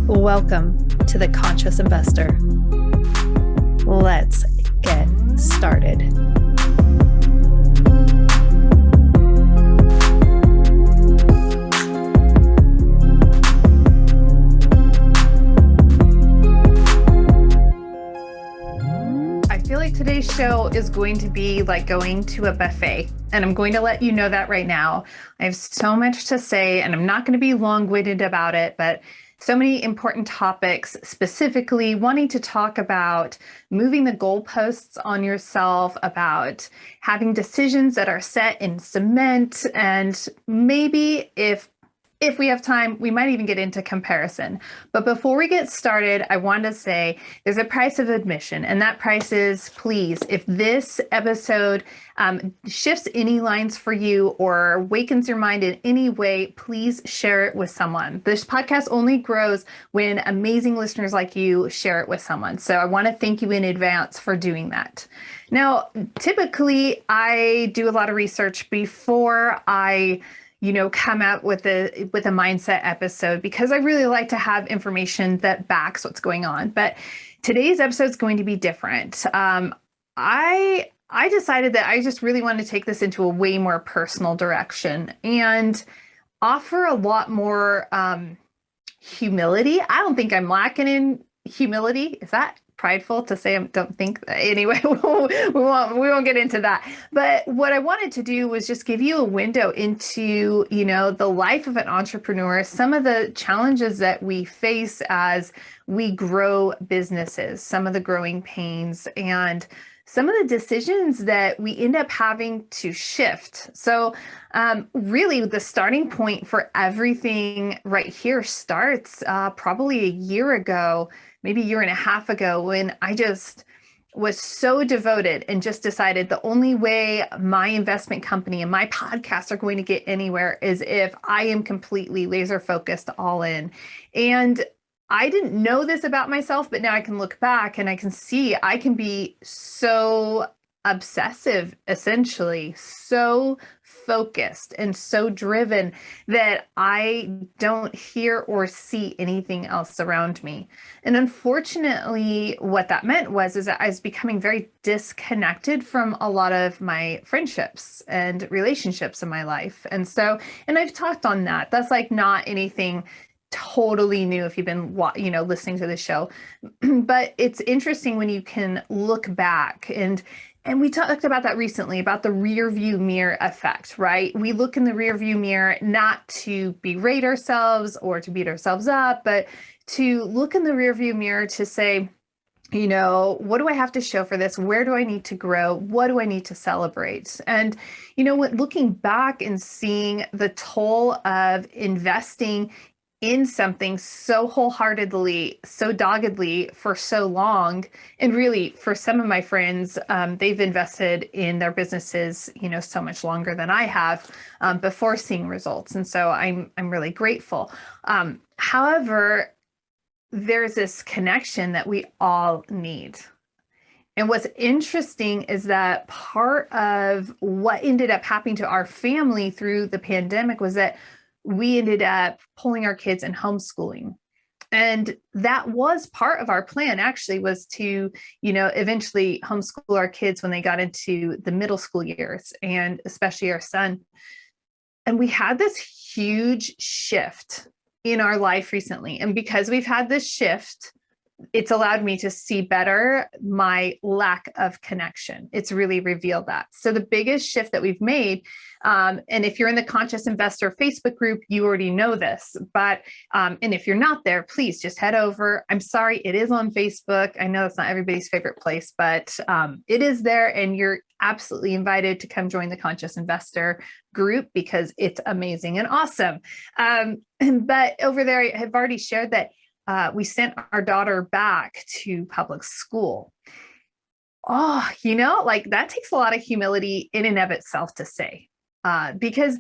Welcome to The Conscious Investor. Let's get started. I feel like today's show is going to be like going to a buffet, and I'm going to let you know that right now. I have so much to say, and I'm not going to be long-winded about it, but so many important topics, specifically wanting to talk about moving the goalposts on yourself, about having decisions that are set in cement, and maybe if we have time, we might even get into comparison. But before we get started, I want to say there's a price of admission, and that price is, please, if this episode shifts any lines for you or wakens your mind in any way, please share it with someone. This podcast only grows when amazing listeners like you share it with someone. So I want to thank you in advance for doing that. Now, typically, I do a lot of research before I come out with a mindset episode, because I really like to have information that backs what's going on. But today's episode is going to be different. I decided that I just really wanted to take this into a way more personal direction and offer a lot more humility. I don't think I'm lacking in humility. Is that prideful to say? I don't think anyway. we won't get into that. But what I wanted to do was just give you a window into the life of an entrepreneur, some of the challenges that we face as we grow businesses, some of the growing pains, and some of the decisions that we end up having to shift. So really the starting point for everything right here starts probably a year ago, maybe a year and a half ago, when I just was so devoted and just decided the only way my investment company and my podcast are going to get anywhere is if I am completely laser focused, all in. And I didn't know this about myself, but now I can look back and I can see I can be so obsessive, essentially, so focused and so driven that I don't hear or see anything else around me. And unfortunately, what that meant was that I was becoming very disconnected from a lot of my friendships and relationships in my life. And I've talked on that. That's like not anything totally new if you've been listening to the show. But it's interesting when you can look back, and we talked about that recently, about the rear view mirror effect, right? We look in the rear view mirror not to berate ourselves or to beat ourselves up, but to look in the rear view mirror to say, what do I have to show for this? Where do I need to grow? What do I need to celebrate? And looking back and seeing the toll of investing in something so wholeheartedly, so doggedly for so long. And really, for some of my friends, they've invested in their businesses, so much longer than I have before seeing results. And so I'm really grateful. However, there's this connection that we all need. And what's interesting is that part of what ended up happening to our family through the pandemic was that we ended up pulling our kids and homeschooling. And that was part of our plan, actually, was to, eventually homeschool our kids when they got into the middle school years, and especially our son. And we had this huge shift in our life recently. And because we've had this shift, it's allowed me to see better my lack of connection. It's really revealed that. So the biggest shift that we've made, and if you're in the Conscious Investor Facebook group, you already know this, but, and if you're not there, please just head over. I'm sorry, it is on Facebook. I know it's not everybody's favorite place, but it is there, and you're absolutely invited to come join the Conscious Investor group because it's amazing and awesome. But over there, I have already shared that we sent our daughter back to public school. Oh, that takes a lot of humility in and of itself to say, because,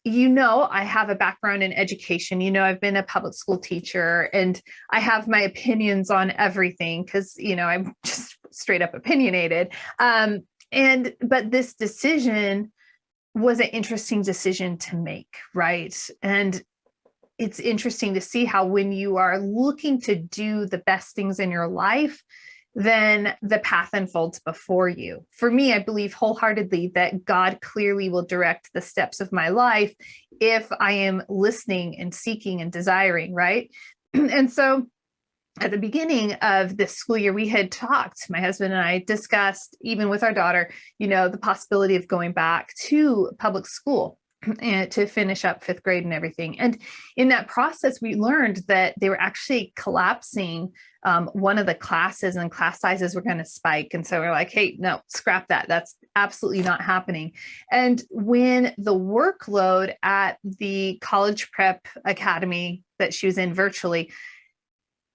I have a background in education. I've been a public school teacher, and I have my opinions on everything because, I'm just straight up opinionated. But this decision was an interesting decision to make, right? And it's interesting to see how when you are looking to do the best things in your life, then the path unfolds before you. For me, I believe wholeheartedly that God clearly will direct the steps of my life if I am listening and seeking and desiring, right? And so at the beginning of this school year, we had talked, my husband and I discussed, even with our daughter, the possibility of going back to public school and to finish up fifth grade and everything. And in that process, we learned that they were actually collapsing one of the classes, and class sizes were going to spike. And so we're like, hey, no, scrap that. That's absolutely not happening. And when the workload at the college prep academy that she was in virtually,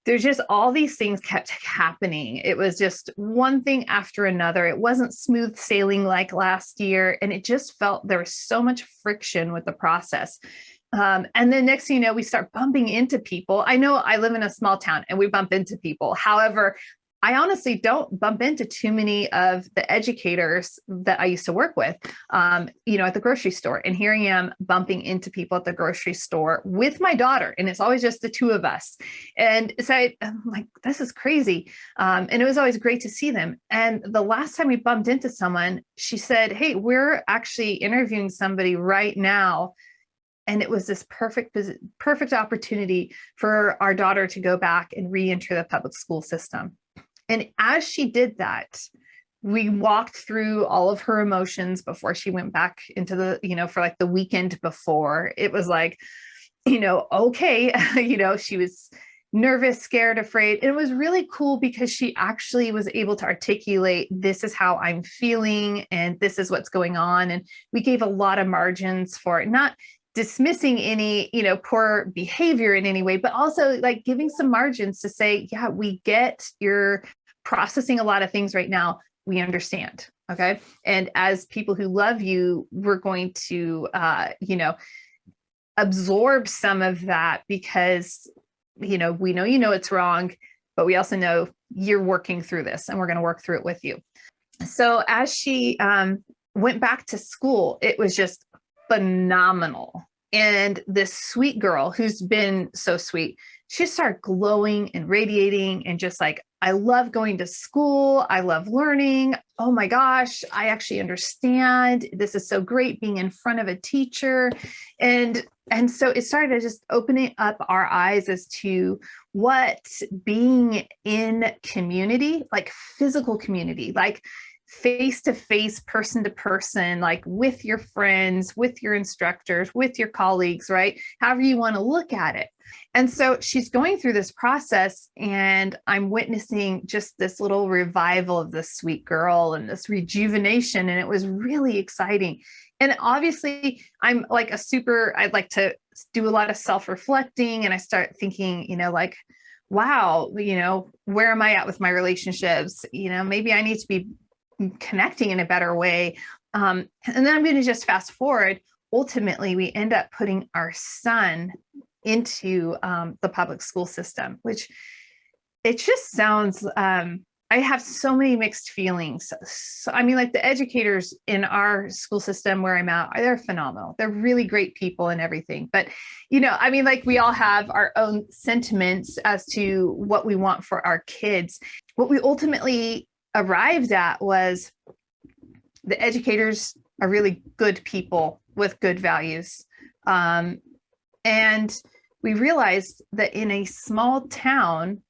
there's just all these things kept happening. It was just one thing after another. It wasn't smooth sailing like last year. And it just felt there was so much friction with the process. And then next thing you know, we start bumping into people. I know I live in a small town and we bump into people. However, I honestly don't bump into too many of the educators that I used to work with, at the grocery store. And here I am bumping into people at the grocery store with my daughter. And it's always just the two of us. And so I'm like, this is crazy. And it was always great to see them. And the last time we bumped into someone, she said, hey, we're actually interviewing somebody right now. And it was this perfect opportunity for our daughter to go back and re-enter the public school system. And as she did that, we walked through all of her emotions before she went back into the, for like the weekend before. It was like, okay, she was nervous, scared, afraid. It was really cool because she actually was able to articulate, this is how I'm feeling and this is what's going on. And we gave a lot of margins for it, not dismissing any, poor behavior in any way, but also like giving some margins to say, yeah, we get you're processing a lot of things right now. We understand. Okay. And as people who love you, we're going to, absorb some of that because, we know it's wrong, but we also know you're working through this and we're going to work through it with you. So as she went back to school, it was just phenomenal. And this sweet girl who's been so sweet, she started glowing and radiating and just like, I love going to school. I love learning. Oh my gosh, I actually understand. This is so great being in front of a teacher. And so it started just opening up our eyes as to what being in community, like physical community, like face-to-face, person-to-person, like with your friends, with your instructors, with your colleagues, right? However you want to look at it. And so she's going through this process and I'm witnessing just this little revival of this sweet girl and this rejuvenation. And it was really exciting. And obviously I'm like I'd like to do a lot of self-reflecting. And I start thinking, like, wow, where am I at with my relationships? Maybe I need to be connecting in a better way. And then I'm going to just fast forward. Ultimately, we end up putting our son into the public school system, which it just sounds, I have so many mixed feelings. So, like the educators in our school system where I'm at, they're phenomenal. They're really great people and everything. But, like we all have our own sentiments as to what we want for our kids. What we ultimately arrived at was the educators are really good people with good values. And we realized that in a small town,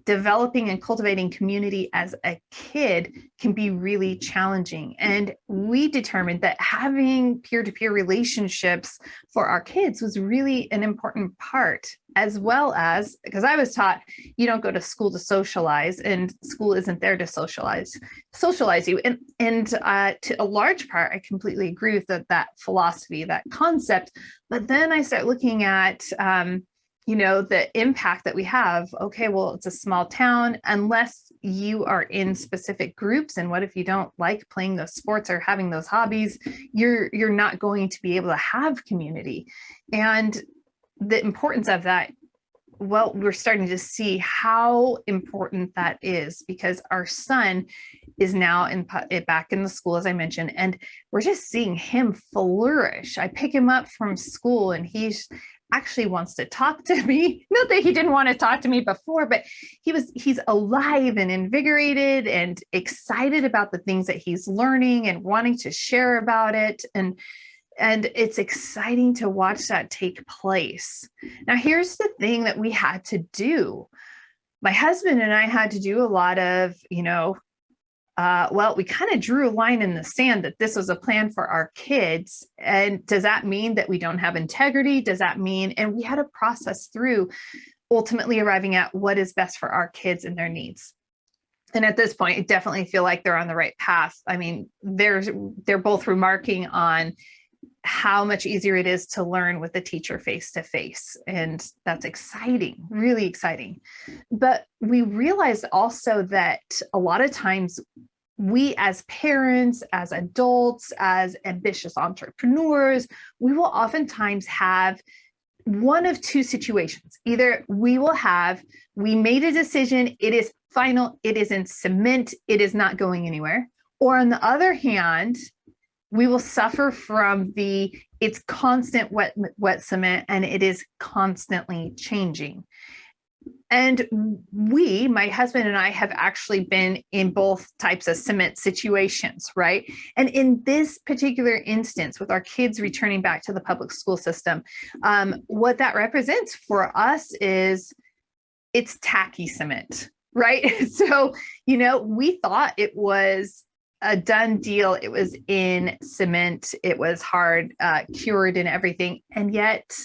developing and cultivating community as a kid can be really challenging. And we determined that having peer-to-peer relationships for our kids was really an important part, as well as, because I was taught you don't go to school to socialize and school isn't there to socialize you. And to a large part, I completely agree with that philosophy, that concept. But then I start looking at, the impact that we have. Okay, well, it's a small town, unless you are in specific groups. And what if you don't like playing those sports or having those hobbies? You're not going to be able to have community. And the importance of that, well, we're starting to see how important that is, because our son is now back in the school, as I mentioned, and we're just seeing him flourish. I pick him up from school and he's actually wants to talk to me. Not that he didn't want to talk to me before, but he's alive and invigorated and excited about the things that he's learning and wanting to share about it. And it's exciting to watch that take place. Now, here's the thing that we had to do. My husband and I had to do a lot of, we kind of drew a line in the sand that this was a plan for our kids. And does that mean that we don't have integrity? Does that mean, and we had to process through ultimately arriving at what is best for our kids and their needs. And at this point, I definitely feel like they're on the right path. I mean, they're both remarking on how much easier it is to learn with the teacher face to face. And that's exciting, really exciting. But we realized also that a lot of times we as parents, as adults, as ambitious entrepreneurs, we will oftentimes have one of two situations. Either we made a decision, it is final, it is in cement, it is not going anywhere. Or on the other hand, we will suffer from it's constant wet cement, and it is constantly changing. And my husband and I have actually been in both types of cement situations, right? And in this particular instance, with our kids returning back to the public school system, what that represents for us is it's tacky cement, right? So, we thought it was a done deal. It was in cement. It was hard, cured and everything. And yet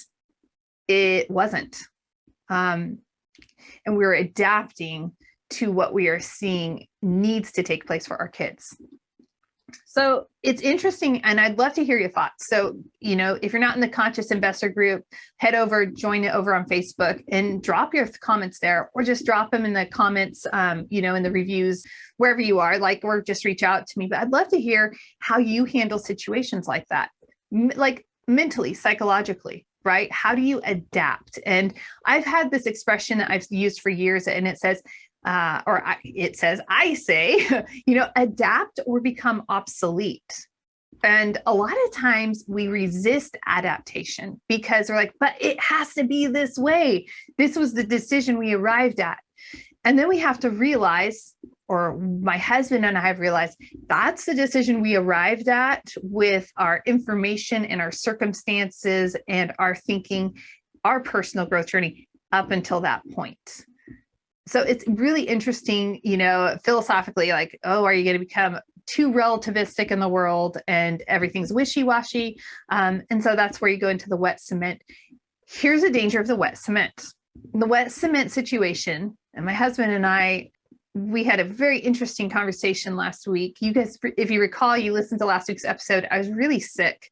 it wasn't. And we're adapting to what we are seeing needs to take place for our kids. So it's interesting, and I'd love to hear your thoughts. So, if you're not in the Conscious Investor group, head over, join it over on Facebook, and drop your comments there, or just drop them in the comments, in the reviews, wherever you are, or just reach out to me. But I'd love to hear how you handle situations like that, like mentally, psychologically, right? How do you adapt? And I've had this expression that I've used for years, and it says, I say, adapt or become obsolete. And a lot of times we resist adaptation because we're like, but it has to be this way. This was the decision we arrived at. And then we have to realize, or my husband and I have realized, that's the decision we arrived at with our information and our circumstances and our thinking, our personal growth journey up until that point. So it's really interesting, philosophically, are you going to become too relativistic in the world and everything's wishy-washy? And so that's where you go into the wet cement. Here's the danger of the wet cement. The wet cement situation, and my husband and I, we had a very interesting conversation last week. You guys, if you recall, you listened to last week's episode, I was really sick.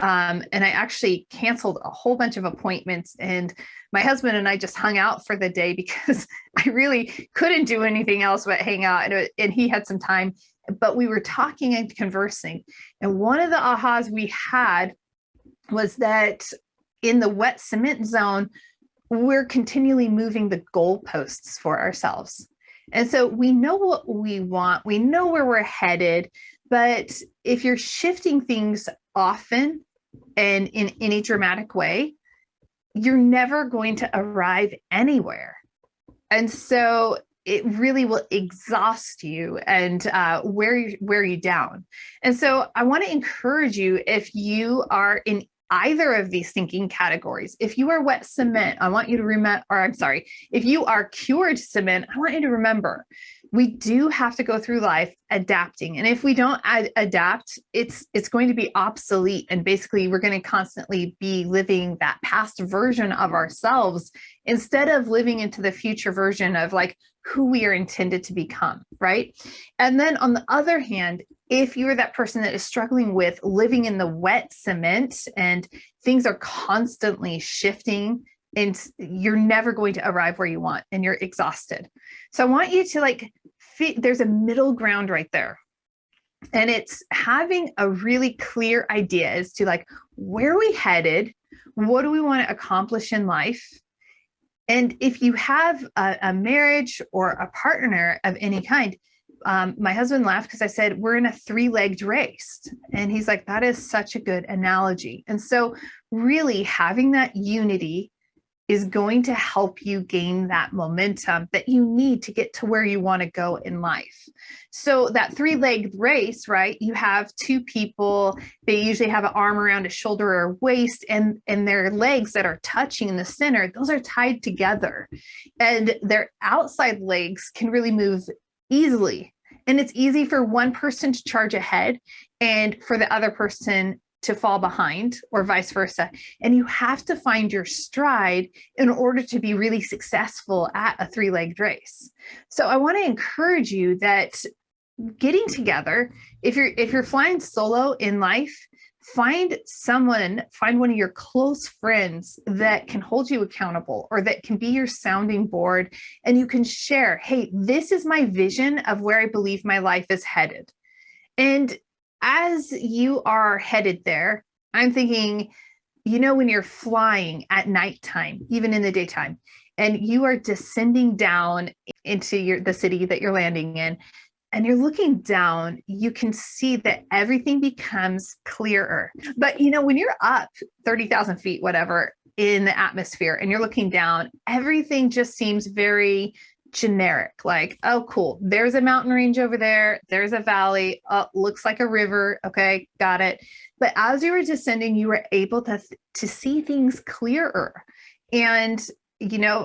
And I actually canceled a whole bunch of appointments, and my husband and I just hung out for the day because I really couldn't do anything else but hang out, and he had some time, but we were talking and conversing. And one of the ahas we had was that in the wet cement zone, we're continually moving the goalposts for ourselves. And so we know what we want, we know where we're headed, but if you're shifting things often and in any dramatic way, you're never going to arrive anywhere. And so it really will exhaust you and wear you down. And so I want to encourage you, if you are in either of these thinking categories, if you are wet cement, I want you to remember, if you are cured cement, I want you to remember, we do have to go through life adapting. And if we don't adapt, it's going to be obsolete. And basically, we're going to constantly be living that past version of ourselves instead of living into the future version of who we are intended to become, right? And then on the other hand, if you're that person that is struggling with living in the wet cement and things are constantly shifting, and you're never going to arrive where you want and you're exhausted. So I want you to there's a middle ground right there. And it's having a really clear idea as to where are we headed? What do we want to accomplish in life? And if you have a marriage or a partner of any kind, my husband laughed because I said, we're in a three-legged race. And he's like, that is such a good analogy. And so really having that unity is going to help you gain that momentum that you need to get to where you want to go in life. So that three-legged race, right? You have two people, they usually have an arm around a shoulder or waist, and their legs that are touching in the center, those are tied together. And their outside legs can really move easily. And it's easy for one person to charge ahead and for the other person to fall behind, or vice versa. And you have to find your stride in order to be really successful at a three-legged race. So I want to encourage you that getting together, if you're flying solo in life, find one of your close friends that can hold you accountable, or that can be your sounding board, and you can share, hey, this is my vision of where I believe my life is headed. And as you are headed there, I'm thinking, when you're flying at nighttime, even in the daytime, and you are descending down into the city that you're landing in, and you're looking down, you can see that everything becomes clearer. But when you're up 30,000 feet, whatever, in the atmosphere, and you're looking down, everything just seems very generic. Like, oh, cool, there's a mountain range over there, there's a valley, oh, looks like a river, okay, got it. But as you were descending, you were able to see things clearer. And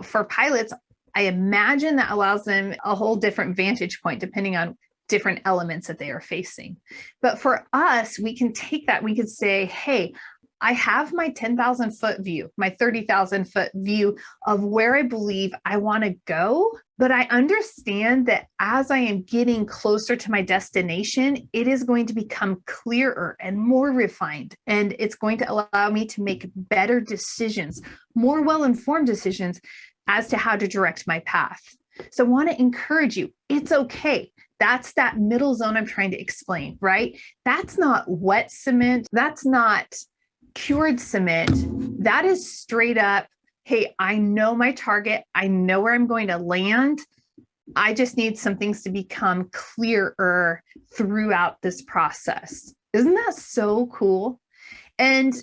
for pilots, I imagine that allows them a whole different vantage point depending on different elements that they are facing. But for us, we can take that, we could say, hey, I have my 10,000 foot view, my 30,000 foot view of where I believe I want to go. But I understand that as I am getting closer to my destination, it is going to become clearer and more refined. And it's going to allow me to make better decisions, more well-informed decisions as to how to direct my path. So I want to encourage you, it's okay. That's that middle zone I'm trying to explain, right? That's not wet cement. That's not cured cement. That is straight up, hey, I know my target. I know where I'm going to land. I just need some things to become clearer throughout this process. Isn't that so cool? And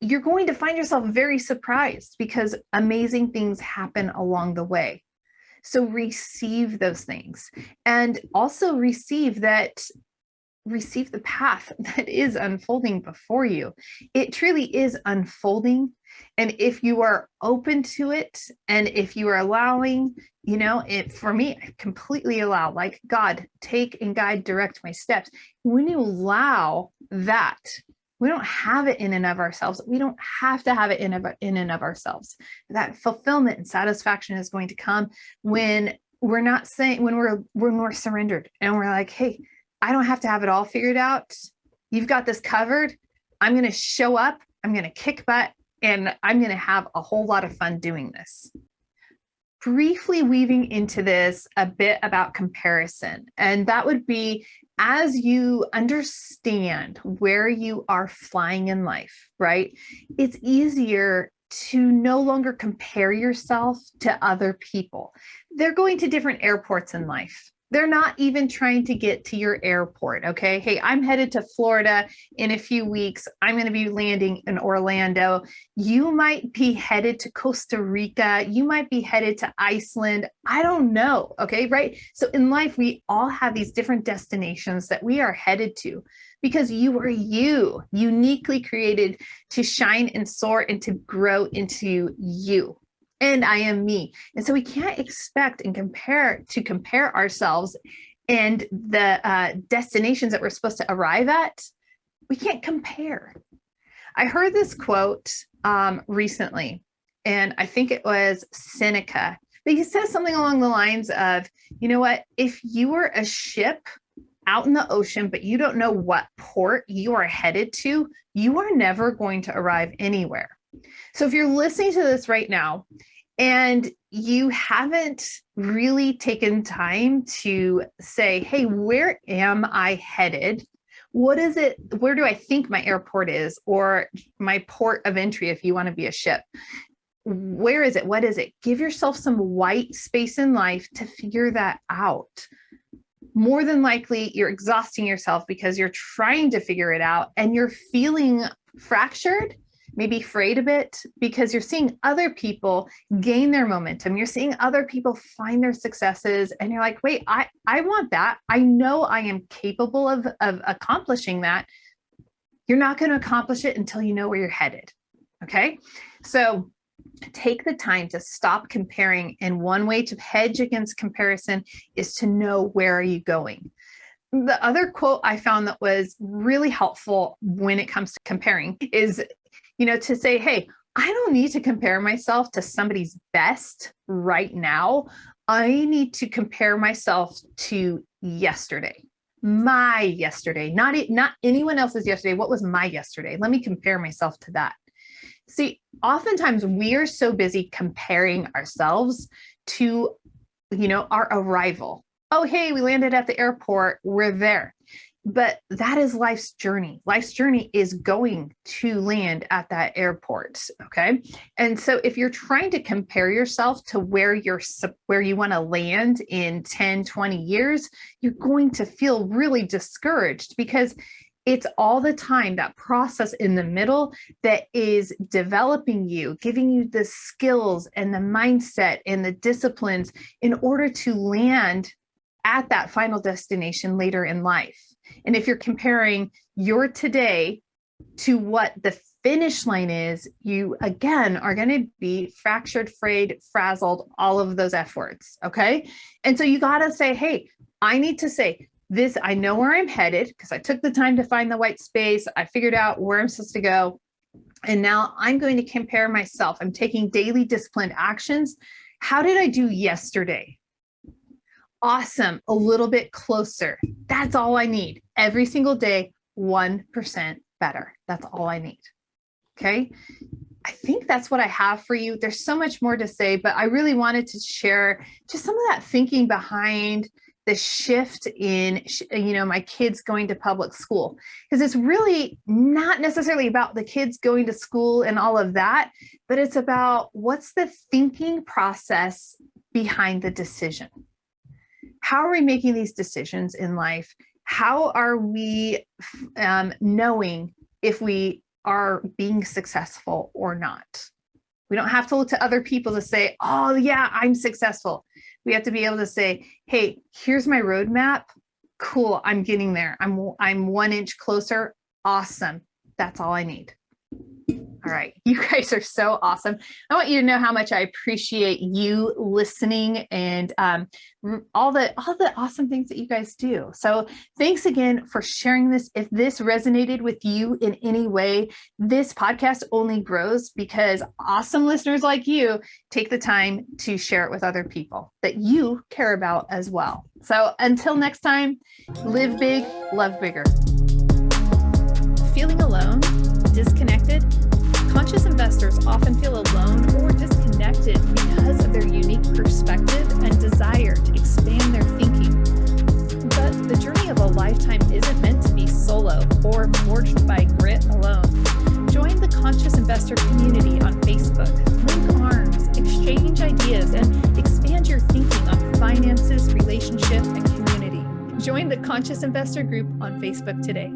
you're going to find yourself very surprised because amazing things happen along the way. So receive those things, and also receive the path that is unfolding before you. It truly is unfolding. And if you are open to it, and if you are allowing, for me, I completely allow, like, God, take and guide, direct my steps. When you allow that, we don't have it in and of ourselves. We don't have to have it in and of ourselves. That fulfillment and satisfaction is going to come when we're surrendered, and we're like, hey, I don't have to have it all figured out. You've got this covered. I'm going to show up. I'm going to kick butt, and I'm going to have a whole lot of fun doing this. Briefly weaving into this a bit about comparison, and that would be, as you understand where you are flying in life, right? It's easier to no longer compare yourself to other people. They're going to different airports in life. They're not even trying to get to your airport, okay? Hey, I'm headed to Florida in a few weeks. I'm going to be landing in Orlando. You might be headed to Costa Rica. You might be headed to Iceland. I don't know, okay, right? So in life, we all have these different destinations that we are headed to because you are uniquely created to shine and soar and to grow into you. And I am me. And so we can't expect and compare ourselves and the destinations that we're supposed to arrive at. We can't compare. I heard this quote recently, and I think it was Seneca, but he says something along the lines of, you know what, if you were a ship out in the ocean, but you don't know what port you are headed to, you are never going to arrive anywhere. So if you're listening to this right now and you haven't really taken time to say, hey, where am I headed? What is it? Where do I think my airport is, or my port of entry if you want to be a ship? Where is it? What is it? Give yourself some white space in life to figure that out. more than likely you're exhausting yourself because you're trying to figure it out and you're feeling fractured, maybe frayed a bit, because you're seeing other people gain their momentum. You're seeing other people find their successes and you're like, wait, I want that. I know I am capable of accomplishing that. You're not going to accomplish it until you know where you're headed. Okay. So take the time to stop comparing. And one way to hedge against comparison is to know, where are you going? The other quote I found that was really helpful when it comes to comparing is, to say, hey, I don't need to compare myself to somebody's best right now. I need to compare myself to yesterday. My yesterday, not anyone else's yesterday. What was my yesterday? Let me compare myself to that. See, oftentimes we are so busy comparing ourselves to, our arrival. Oh, hey, we landed at the airport. We're there. But that is life's journey. Life's journey is going to land at that airport. Okay. And so if you're trying to compare yourself to where you want to land in 10, 20 years, you're going to feel really discouraged, because it's all the time that process in the middle that is developing you, giving you the skills and the mindset and the disciplines in order to land at that final destination later in life. And if you're comparing your today to what the finish line is, you again are going to be fractured, frayed, frazzled, all of those F words. Okay. And so you got to say, hey, I need to say this. I know where I'm headed because I took the time to find the white space. I figured out where I'm supposed to go. And now I'm going to compare myself. I'm taking daily disciplined actions. How did I do yesterday? Awesome. A little bit closer. That's all I need. Every single day, 1% better. That's all I need. Okay. I think that's what I have for you. There's so much more to say, but I really wanted to share just some of that thinking behind the shift in, my kids going to public school, because it's really not necessarily about the kids going to school and all of that, but it's about what's the thinking process behind the decision. How are we making these decisions in life? How are we knowing if we are being successful or not? We don't have to look to other people to say, oh yeah, I'm successful. We have to be able to say, hey, here's my roadmap. Cool, I'm getting there. I'm 1 inch closer. Awesome. That's all I need. All right. You guys are so awesome. I want you to know how much I appreciate you listening and all the awesome things that you guys do. So thanks again for sharing this. If this resonated with you in any way, this podcast only grows because awesome listeners like you take the time to share it with other people that you care about as well. So until next time, live big, love bigger. Feeling alone, disconnected? Conscious investors often feel alone or disconnected because of their unique perspective and desire to expand their thinking. But the journey of a lifetime isn't meant to be solo or forged by grit alone. Join the Conscious Investor community on Facebook. Link arms, exchange ideas, and expand your thinking on finances, relationship, and community. Join the Conscious Investor group on Facebook today.